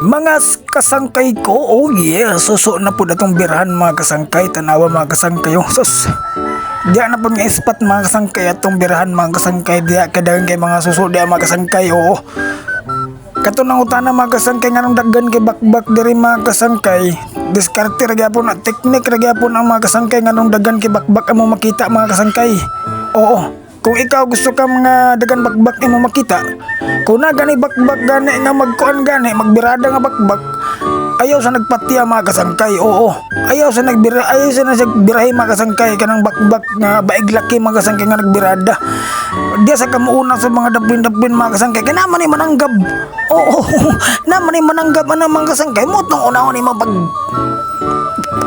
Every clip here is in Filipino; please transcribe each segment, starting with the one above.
Mga kasangkay ko, oh yeah, suso na po datong birahan mga kasangkay, tanawa mga kasangkay, oh sus. Diya na po nga ispat mga kasangkay atong birahan mga kasangkay, diya kadagan kay mga suso diya mga kasangkay, oo. Kato nang utana mga kasangkay nga nung daggan kay bakbak diri mga kasangkay. Diskarte ra gyapon na teknik ra gyapon ang mga kasangkay nga nung daggan kay bakbak amo makita mga kasangkay. Oo. Kung ikaw gusto ka mga dagan bakbak imo makita, kung na gani bakbak gani nga magkuan gani magbirada nga bakbak, ayaw sa nagpatiya mga kasangkay. Oo. Ayaw sa nagbirahe mga kasangkay kanang bakbak nga baiglaki mga kasangkay nga nagbirada. Diya sa kamuuna sa mga dapin-dapin mga kasangkay kaya naman ni mananggab. Oo. Naman ni mananggab ana mga kasangkay mo tong una ni mapag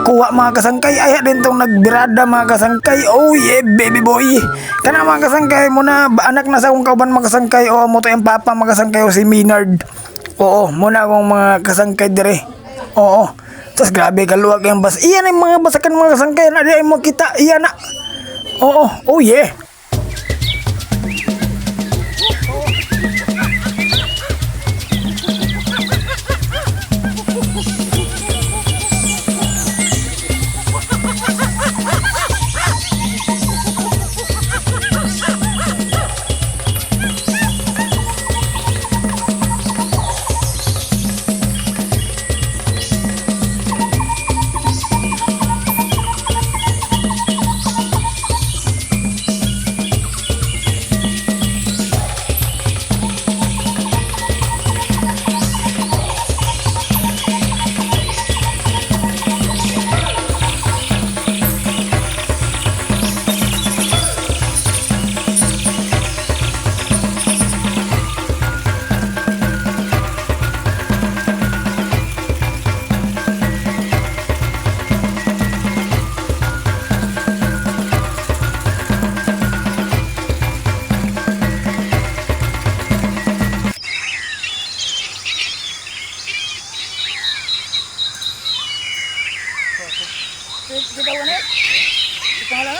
kuha mga kasangkay aya din tong nagbirada mga kasangkay. Oh yeah baby boy, kana mga kasangkay mo na anak na sa akong kauban mga kasangkay. O mo to yung papa mga kasangkay o si Minard. Oo muna akong mga kasangkay dire. Oo tas grabe kaluwag yung bas iyan yung mga basakan mga kasangkay na di mo kita iyan na. Oo oh yeah. Kita wana? Ito hala?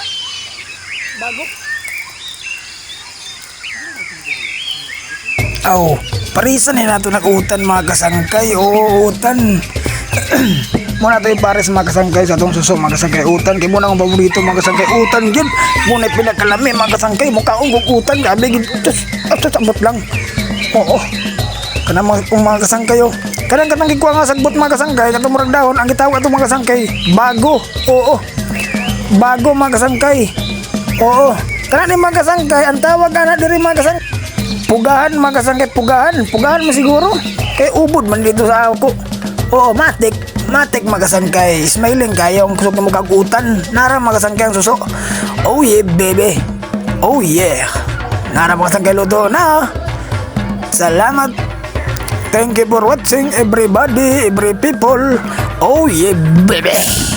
Bago? Oh, parisan na nato nag-utan mga kasangkay. Oo, utan. Muna tayo pares mga kasangkay sa itong suso mga kasangkay utan. Kaya muna ang paborito mga kasangkay utan yun. Muna pinakalami mga kasangkay. Mukhaong utan. Gabi gid. Ito sabot lang. Oo. Kana mga kasangkay oh. Kadang-kadang gikuha nga sagbot mga kasangkay katong murag dahon ang gitawag atong mga kasangkay bago. Oo. Bago mga kasangkay. Oo. Kana ni mga kasangkay ang tawag ana diri mga kasangkay pugahan mga kasangkay, pugahan mo siguro kay ubod man dito sa ako. Oo, matik mga kasangkay. Smiling kayo ang kusog na magagutan. Nara mga kasangkay ang suso. Oh yeah baby. Oh yeah. Nara mga kasangkay luto na. Salamat. Thank you for watching everybody, every people. Oh yeah baby.